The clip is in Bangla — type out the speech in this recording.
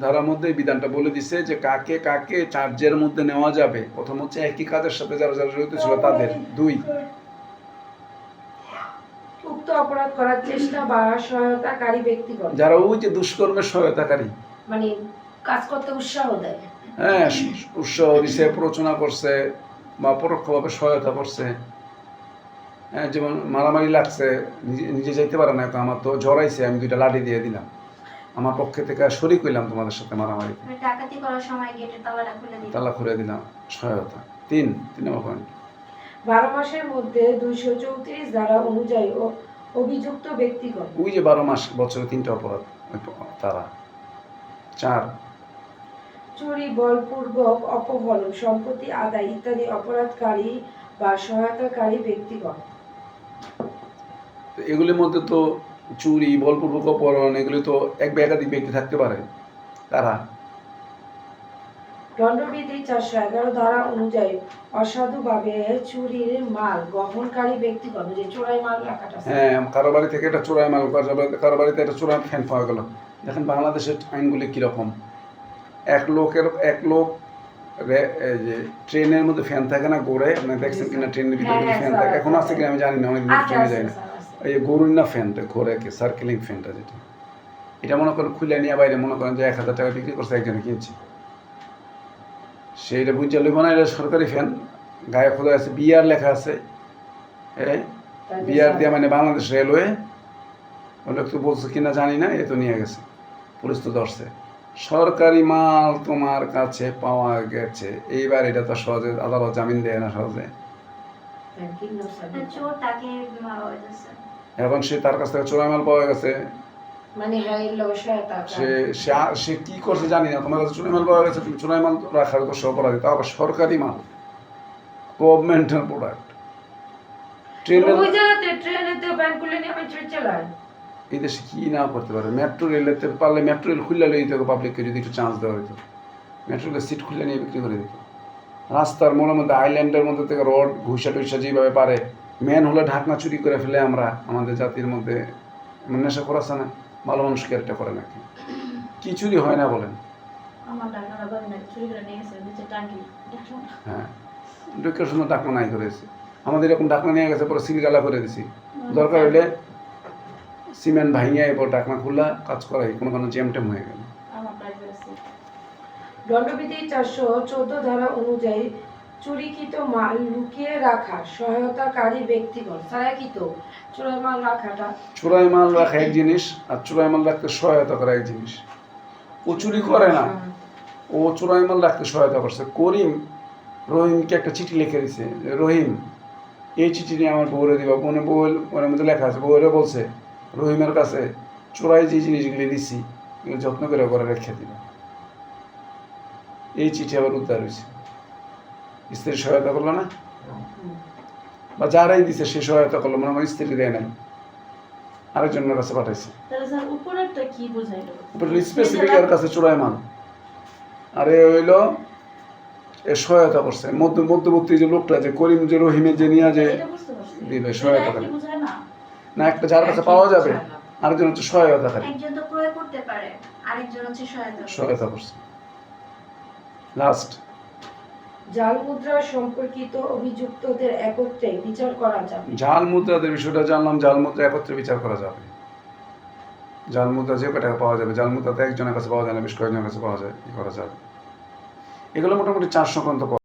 ধারার মধ্যে এই বিধানটা বলে দিছে যে কাকে কাকে চার্জের মধ্যে নেওয়া যাবে। প্রথম হচ্ছে একই কাজের সাথে যারা যারা জড়িত ছিল তাদের। 2, উক্ত অপরাধ করার চেষ্টা বা সহায়তাকারী ব্যক্তিগণ, যারা ওই যে দুষ্কর্মের সহায়তাকারী, মানে কাজ করতে উৎসাহ দেয়। হ্যাঁ, উৎসাহ দিছে, প্ররোচনা করছে বা পরোক্ষভাবে সহায়তা করছে। হ্যাঁ, যেমন মারামারি লাগছে, নিজে যাইতে পারে না, তো আমার তো জড়াইছে, আমি 2টা লাঠি দিয়ে দিলাম, আমার পক্ষে থেকে শরিক হইলাম তোমাদের সাথে মারামারি, ডাকাতি করার সময় গেটের তালা খুলে দিলাম, সহায়তা। 3 নম্বর পয়েন্ট, 12 মাসের মধ্যে 234 ধারা অনুযায়ী অভিযুক্ত ব্যক্তিগণ, ওই যে 12 মাস, বছরে 3টা অপরাধ তারা। 4, চুরি, বলপূর্বক অপহরণ, সম্পত্তি আদায় ইত্যাদি অপরাধকারী বা সহায়তাকারী ব্যক্তিগণ। এগুলির মধ্যে তো চুরি, বলপূর্বক অপহরণ, এগুলি তো এক বা একাধিক ব্যক্তি থাকতে পারে। তারা দণ্ডবিধি 411 ধারা অনুযায়ী অসাধুভাবে চুরির মাল গ্রহণকারী ব্যক্তিগণ, যে চোরাই মাল রাখাটা। হ্যাঁ, কারো বাড়ি থেকে একটা চোরাই মাল, কারো বাড়িতে একটা চোরাই ফ্যান পাওয়া গেল। দেখেন বাংলাদেশের আইনগুলি কীরকম। এক লোক যে ট্রেনের মধ্যে ফ্যান থাকে না, গড়ে, মানে দেখছেন কিনা ট্রেনের ভিতরে ফ্যান থাকে, এখন আছে কিনা আমি জানি না, অনেক ট্রেনে যায় না। এই গরুর না ফ্যানটা ঘোরে, সার্কেলিং ফ্যানটা, যেটা এটা মনে করেন খুলে নিয়ে বাইরে মনে করেন যে 1000 টাকা বিক্রি করছে, একজনে কিনছে, সেইটা বুঝে লইব না, এটা সরকারি ফ্যান, গায়ে খোদা আছে, বিআর লেখা আছে, বিআর দিয়ে, মানে বাংলাদেশ রেলওয়ে। ওটা একটু বলছে কিনা জানি না, এ তো নিয়ে গেছে, পুলিশ তো ধরছে। সরকারি মাল তোমার কাছে পাওয়া গেছে, এইবার এটা তো সহজে আদালত জামিন দেয় না সহজে। এখন সে তার কাছ থেকে চোরাই মাল পাওয়া গেছে, মানে সে কি করছে জানি না, তোমার কাছে চোরাই মাল পাওয়া গেছে, তুমি চোরাই মাল রাখার তো অপরাধী, তাও আবার সরকারি মাল, গভর্নমেন্টের প্রোডাক্ট। এই দেশে কি না করতে পারে। মেট্রো রেলেতে পারলে মেট্রো রেল খুললে লই দিত, পাবলিককে যদি একটু চান্স দেওয়া হইতো, মেট্রো রেলের সিট খুলে নিয়ে বিক্রি করে দিত। রাস্তার মোড়ের মধ্যে, আইল্যান্ডের মধ্যে থেকে রড ঘুষা টুসা যেভাবে পারে, মেন হলে ঢাকনা চুরি করে ফেলে আমরা, আমাদের জাতির মধ্যে নেশা করাছে না, ভালো মানুষ কেয়ারটা করে নাকি? কি চুরি হয় না বলেন? হ্যাঁ, ঢুকের সময় ডাকনা নাই করেছে, আমাদের এরকম ডাকনা নিয়ে গেছে, পরে সিলগালা করে দিছি, দরকার হইলে সিমেন্ট ভাঙিয়ে এরপর ডাকনা খুললা কাজ করাই, কোনো জ্যাম ট্যাম হয়ে গেল। দণ্ডবিধি 414 ধারা অনুযায়ী চুরিকৃত মাল লুকিয়ে রাখা সহায়তাকারী ব্যক্তিগণ, সারাকিত চোরাই মাল রাখাটা, চোরাই মাল রাখা এক জিনিস, আর চোরাই মাল রাখতে সহায়তা করা এক জিনিস। ও চুরি করে না, ও চোরাই মাল রাখতে সহায়তা করছে। করিম রহিমকে একটা চিঠি লিখে দিছে, রহিম এই চিঠি নিয়ে আমার বউরে দিবা, ওর মধ্যে লেখা আছে, বউরে বলছে রহিমের কাছে চোরাই যে জিনিসগুলি দিছি এগুলো যত্ন করে ঘরে রেখে দিবা। এই চিঠি আবার উদ্ধার হয়েছে, স্ত্রীর সহায়তা করলো না, বা যারাই দিছে সে সহায়তা করলো, মানে আমার স্ত্রী দেয় নাই, আরেকজনের কাছে পাঠাইছে। স্পেসিফিক এর কাছে চোরাই মাল, আর এ হইল এ সহায়তা করছে, মধ্যবর্তী যে লোকটা, যে করিম যে রহিমের যে নিয়ে যে দিল সহায়তা করে না, একটা যার কাছে পাওয়া যাবে, আরেকজন হচ্ছে সহায়তাকারী, সহায়তা করছে। লাস্ট, জাল মুদ্রা সম্পর্কিত অভিযুক্তদের একত্রে বিচার করা যাবে। জাল মুদ্রাদের বিষয়টা জানলাম, জাল মুদ্রা একত্রে বিচার করা যাবে। জাল মুদ্রা যে কটা পাওয়া যাবে, জাল মুদ্রা তো একজনের কাছে পাওয়া যায় না, বেশ কয়েকজনের কাছে পাওয়া যায়, করা যাবে। এগুলো মোটামুটি 4 সংক্রান্ত